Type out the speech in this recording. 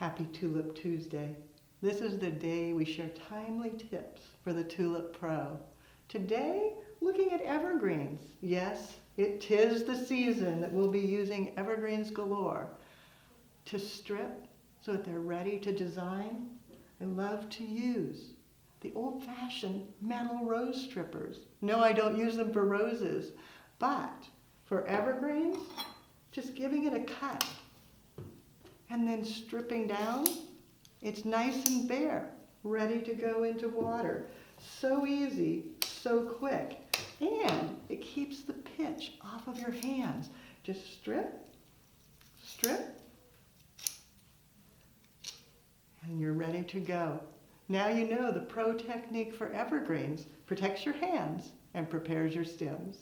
Happy Tulip Tuesday. This is the day we share timely tips for the Tulip Pro. Today, looking at evergreens. Yes, it 'tis the season that we'll be using evergreens galore to strip so that they're ready to design. I love to use the old-fashioned metal rose strippers. No, I don't use them for roses, but for evergreens, just giving it a cut and then stripping down. It's nice and bare, ready to go into water. So easy, so quick, and it keeps the pitch off of your hands. Just strip, strip, and you're ready to go. Now you know the pro technique for evergreens protects your hands and prepares your stems.